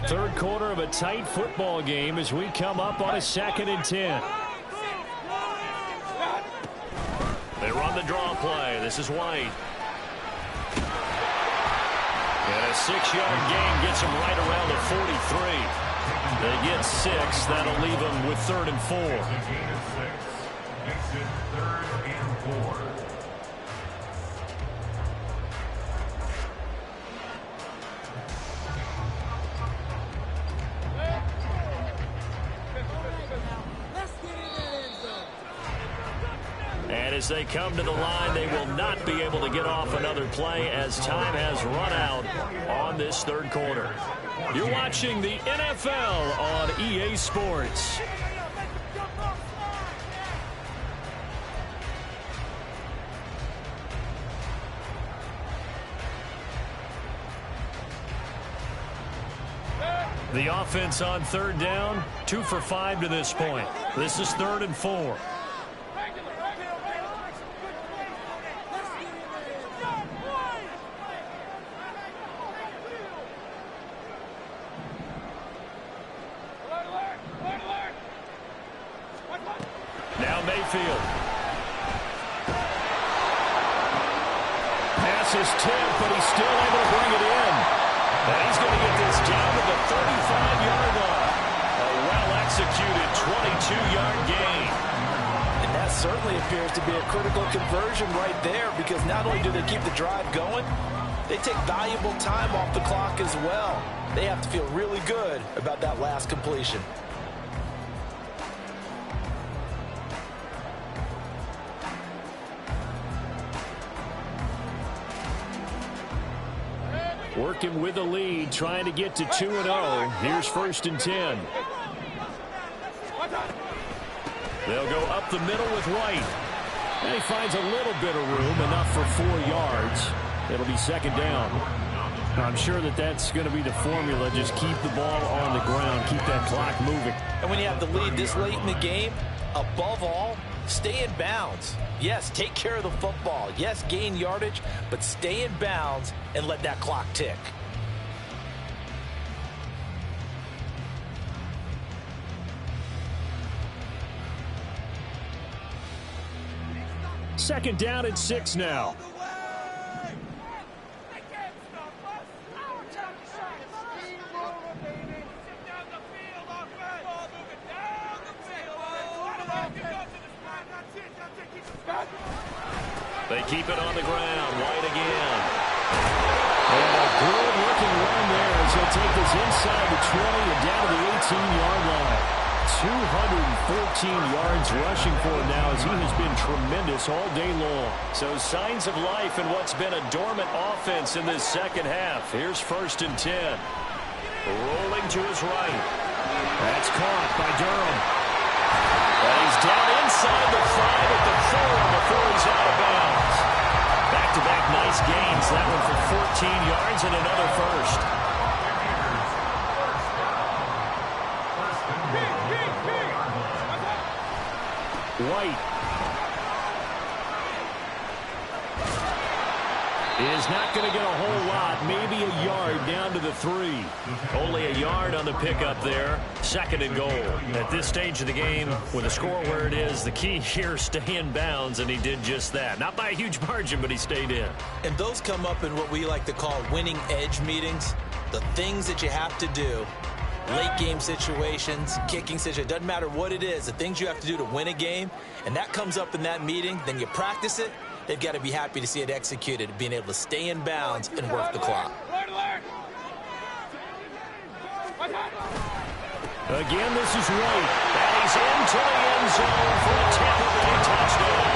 Third quarter of a tight football game as we come up on a 2nd and 10. They run the draw play. This is White. And a 6-yard gain gets them right around the 43. They get 6. That'll leave them with 3rd and 4. Makes it 3rd and 4. And as they come to the line, they will not be able to get off another play as time has run out on this 3rd quarter. You're watching the NFL on EA Sports. The offense on 3rd down, 2 for 5 to this point. This is 3rd and 4. Now Mayfield. Pass is tipped, but he's still able to bring it in. And he's going to get this down to the 35-yard line. A well-executed 22-yard gain. And that certainly appears to be a critical conversion right there, because not only do they keep the drive going, they take valuable time off the clock as well. They have to feel really good about that last completion. Working with the lead, trying to get to 2-0. Here's 1st and 10. They'll go up the middle with White. And he finds a little bit of room, enough for 4 yards. It'll be 2nd down. I'm sure that that's going to be the formula. Just keep the ball on the ground, keep that clock moving. And when you have the lead this late in the game, above all, stay in bounds. Yes, take care of the football. Yes, gain yardage, but stay in bounds and let that clock tick. Second down and 6 now. They keep it on the ground. White again. And a good-looking run there as he'll take this inside the 20 and down to the 18-yard line. 214 yards rushing for him now as he has been tremendous all day long. So signs of life in what's been a dormant offense in this second half. Here's 1st and 10. Rolling to his right. That's caught by Durham. And he's down inside the 5 at the 4 before he's out of bounds. Back-to-back nice gains. That one for 14 yards and another first. White is not going to get a whole lot, maybe a yard down to the 3. Only a yard on the pickup there. 2nd and goal. At this stage of the game, with the score where it is, the key here, stay in bounds, and he did just that. Not by a huge margin, but he stayed in. And those come up in what we like to call winning edge meetings. The things that you have to do. Late game situations, kicking situations, doesn't matter what it is, the things you have to do to win a game, and that comes up in that meeting, then you practice it. They've got to be happy to see it executed, being able to stay in bounds and work the clock. Again, this is White, and he's into the end zone for a Tampa Bay touchdown.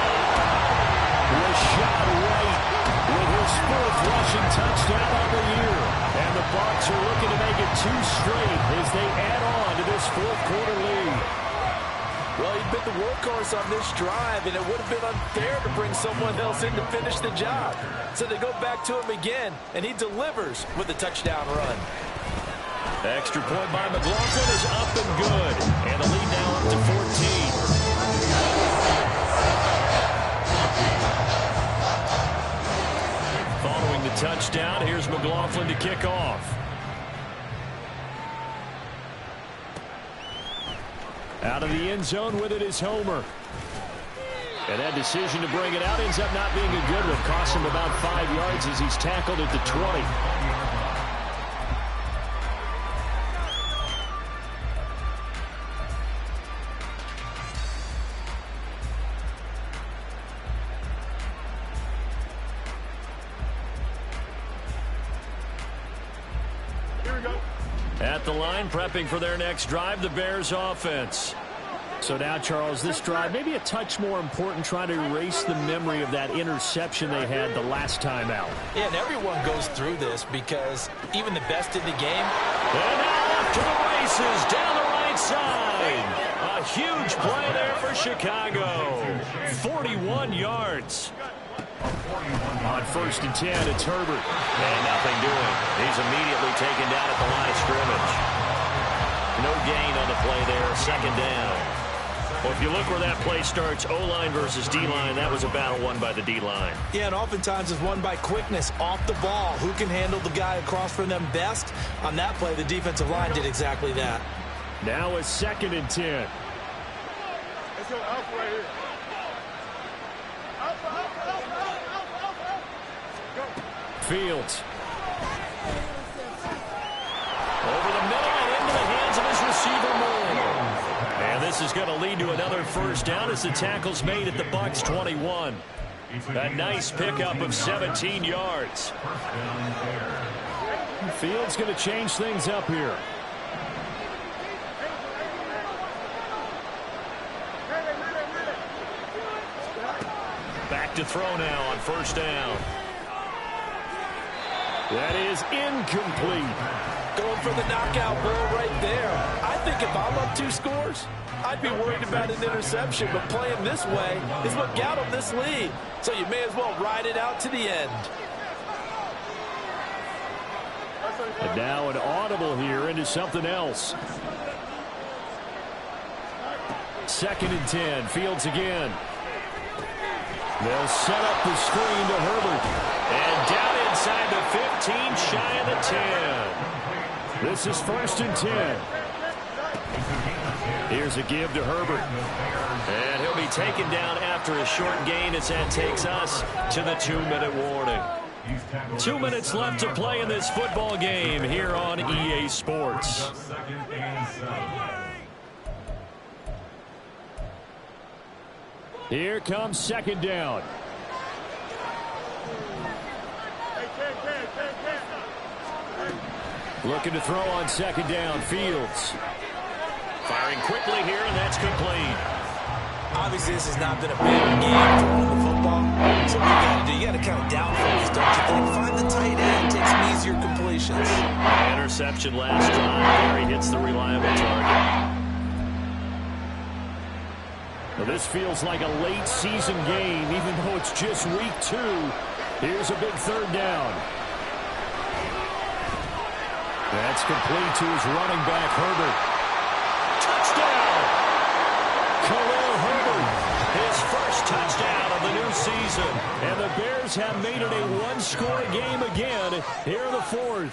fourth quarter lead. Well, he'd been the workhorse on this drive, and it would have been unfair to bring someone else in to finish the job. So they go back to him again, and he delivers with a touchdown run. Extra point by McLaughlin is up and good. And the lead now up to 14. Following the touchdown, here's McLaughlin to kick off. Out of the end zone with it is Homer. And that decision to bring it out ends up not being a good one. Costs him about 5 yards as he's tackled at the 20. At the line, prepping for their next drive, the Bears offense. So now, Charles, this drive maybe a touch more important, trying to erase the memory of that interception they had the last time out. Yeah, and everyone goes through this because even the best in the game. And now off to the races down the right side. A huge play there for Chicago. 41 yards. On 1st and 10, it's Herbert. And nothing doing. He's immediately taken down at the line of scrimmage. No gain on the play there. 2nd down. Well, if you look where that play starts, O-line versus D-line, that was a battle won by the D-line. Yeah, and oftentimes it's won by quickness off the ball. Who can handle the guy across from them best? On that play, the defensive line did exactly that. Now it's 2nd and 10. Let's go alpha right here. Fields. Over the middle and into the hands of his receiver, Moore. And this is going to lead to another 1st down as the tackle's made at the Bucs 21. A nice pickup of 17 yards. Fields going to change things up here. Back to throw now on 1st down. That is incomplete. Going for the knockout ball right there. I think if I'm up 2 scores, I'd be worried about an interception, but playing this way is what got him this lead. So you may as well ride it out to the end. And now an audible here into something else. 2nd and 10. Fields again. They'll set up the screen to Herbert. And down inside the 15, shy of the 10. This is 1st and 10. Here's a give to Herbert. And he'll be taken down after a short gain as that takes us to the 2-minute warning. 2 minutes left to play in this football game here on EA Sports. Here comes 2nd down. Looking to throw on 2nd down. Fields. Firing quickly here, and that's complete. Obviously, this has not been a big game throwing the football. So what you got to do, you got to kind of downforce, don't you think? Find the tight end, take some easier completions. Interception last drive. There he hits the reliable target. Well, this feels like a late season game, even though it's just week 2. Here's a big 3rd down. That's complete to his running back, Herbert. Touchdown! Khalil Herbert, his first touchdown of the new season. And the Bears have made it a 1-score game again here in the 4th.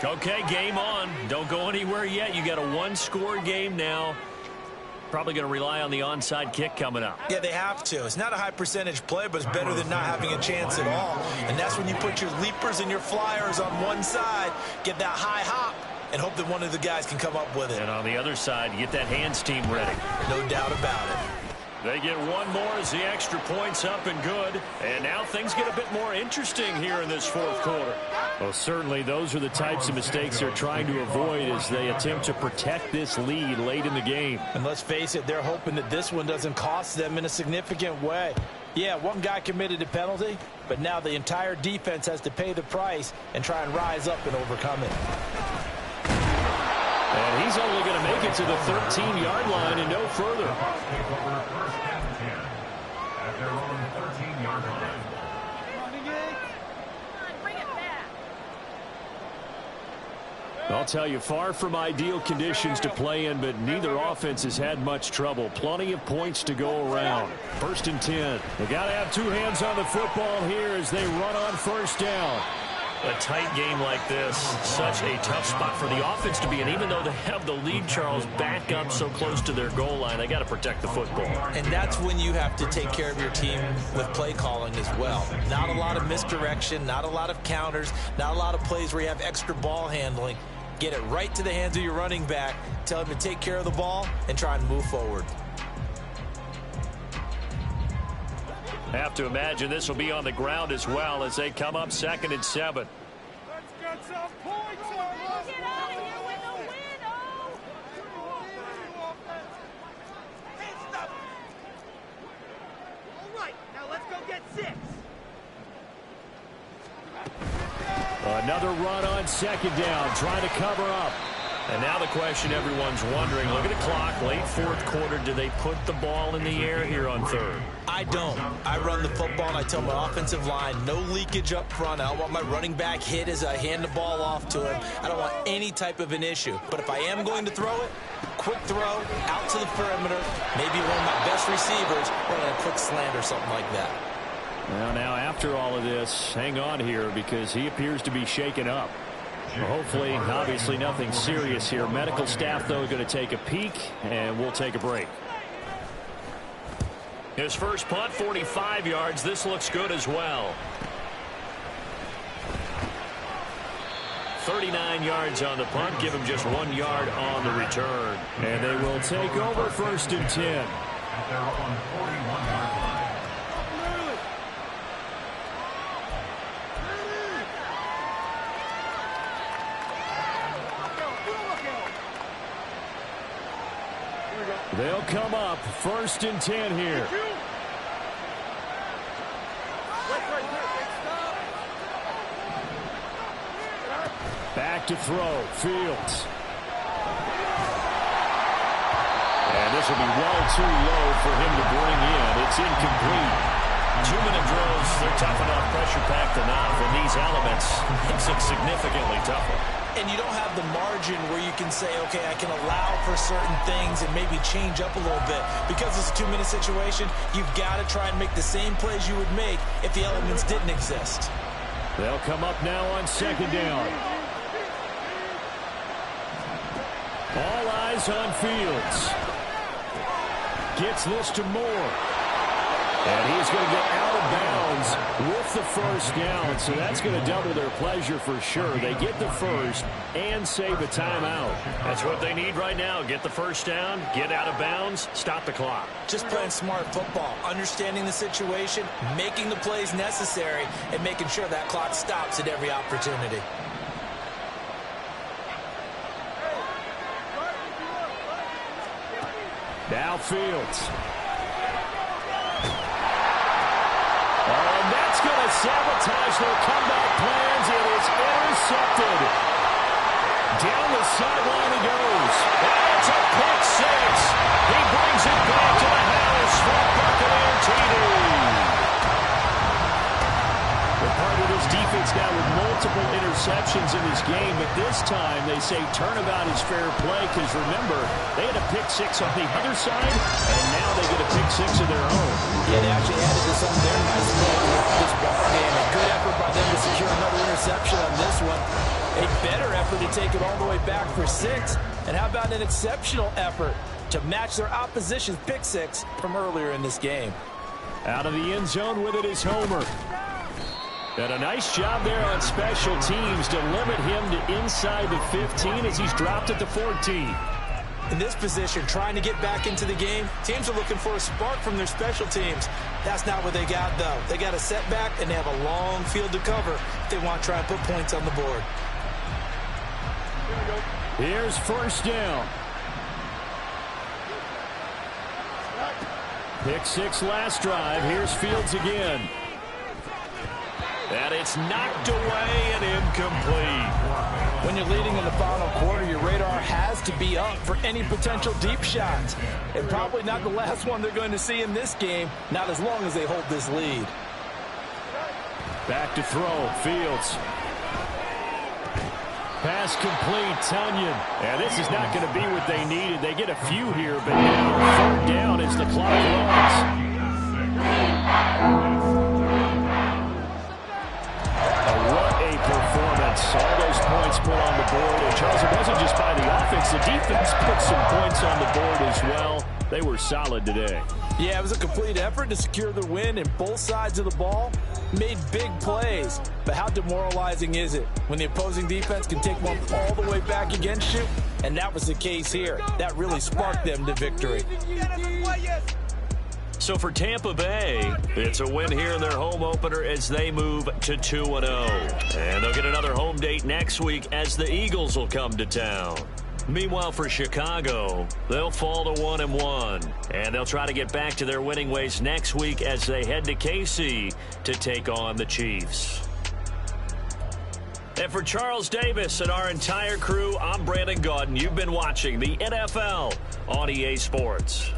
Okay, game on. Don't go anywhere yet. You got a 1-score game now. Probably going to rely on the onside kick coming up. Yeah, they have to. It's not a high percentage play, but it's better than not having a chance at all. And that's when you put your leapers and your flyers on one side, get that high hop, and hope that one of the guys can come up with it. And on the other side, you get that hands team ready. No doubt about it. They get one more as the extra point's up and good. And now things get a bit more interesting here in this 4th quarter. Well, certainly those are the types of mistakes they're trying to avoid as they attempt to protect this lead late in the game. And let's face it, they're hoping that this one doesn't cost them in a significant way. Yeah, one guy committed a penalty, but now the entire defense has to pay the price and try and rise up and overcome it. And he's only going to make it to the 13-yard line and no further. Bucs take over first and 10 at their own 13-yard line. I'll tell you, far from ideal conditions to play in, but neither offense has had much trouble. Plenty of points to go around. First and 10. They got to have two hands on the football here as they run on first down. A tight game like this, such a tough spot for the offense to be in. Even though they have the lead, Charles, back up so close to their goal line, they got to protect the football. And that's when you have to take care of your team with play calling as well. Not a lot of misdirection, not a lot of counters, not a lot of plays where you have extra ball handling. Get it right to the hands of your running back, tell him to take care of the ball, and try and move forward. Have to imagine this will be on the ground as well as they come up 2nd and 7. Let's get some points on this. Get out of here with the win, All right, now let's go get 6. Another run on 2nd down, trying to cover up. And now the question everyone's wondering, look at the clock, late 4th quarter, do they put the ball in the air here on 3rd? I don't. I run the football, and I tell my offensive line, no leakage up front. I don't want my running back hit as I hand the ball off to him. I don't want any type of an issue. But if I am going to throw it, quick throw, out to the perimeter, maybe one of my best receivers, or a quick slant or something like that. Well, now after all of this, hang on here because he appears to be shaken up. Well, hopefully, obviously nothing serious here. Medical staff, though, going to take a peek, and we'll take a break. His first punt, 45 yards. This looks good as well. 39 yards on the punt. Give him just 1 yard on the return. And they will take over 1st and 10. At their own 41-yard line. They'll come up 1st and 10 here. Back to throw. Fields. And this will be well too low for him to bring in. It's incomplete. 2-minute drills, they're tough enough, pressure-packed enough, and these elements makes it significantly tougher. And you don't have the margin where you can say, okay, I can allow for certain things and maybe change up a little bit. Because it's a 2-minute situation, you've got to try and make the same plays you would make if the elements didn't exist. They'll come up now on 2nd down. All eyes on Fields. Gets this to Moore. And he's going to get out of bounds with the first down. So that's going to double their pleasure for sure. They get the first and save a timeout. That's what they need right now. Get the first down, get out of bounds, stop the clock. Just playing smart football, understanding the situation, making the plays necessary, and making sure that clock stops at every opportunity. Now Fields. And that's going to sabotage their comeback plans. It is intercepted. Down the sideline he goes. And it's a pick six. He brings it back to the house for Buccaneer TD. They're part of this defense now with multiple interceptions in this game, but this time they say turnabout is fair play because remember, they had a pick six on the other side, and now they get a pick six of their own. Yeah, they actually added to some of their nice play with this ball game. A good effort by them to secure another interception on this one. A better effort to take it all the way back for 6. And how about an exceptional effort to match their opposition's pick six from earlier in this game? Out of the end zone with it is Homer. And a nice job there on special teams to limit him to inside the 15 as he's dropped at the 14. In this position, trying to get back into the game, teams are looking for a spark from their special teams. That's not what they got, though. They got a setback, and they have a long field to cover if they want to try and put points on the board. Here's first down. Pick six last drive. Here's Fields again. And it's knocked away and incomplete. When you're leading in the final quarter, your radar has to be up for any potential deep shots. And probably not the last one they're going to see in this game, not as long as they hold this lead. Back to throw, Fields. Pass complete, Tunyon. And this is not going to be what they needed. They get a few here, but now 3rd down as the clock runs. What a performance. All those points put on the board. And Charles, it wasn't just by the offense. The defense put some points on the board as well. They were solid today. Yeah, it was a complete effort to secure the win, and both sides of the ball made big plays. But how demoralizing is it when the opposing defense can take one all the way back against you? And that was the case here. That really sparked them to victory. So for Tampa Bay, it's a win here in their home opener as they move to 2-0. And they'll get another home date next week as the Eagles will come to town. Meanwhile, for Chicago, they'll fall to 1-1. And they'll try to get back to their winning ways next week as they head to KC to take on the Chiefs. And for Charles Davis and our entire crew, I'm Brandon Gaudin. You've been watching the NFL on EA Sports.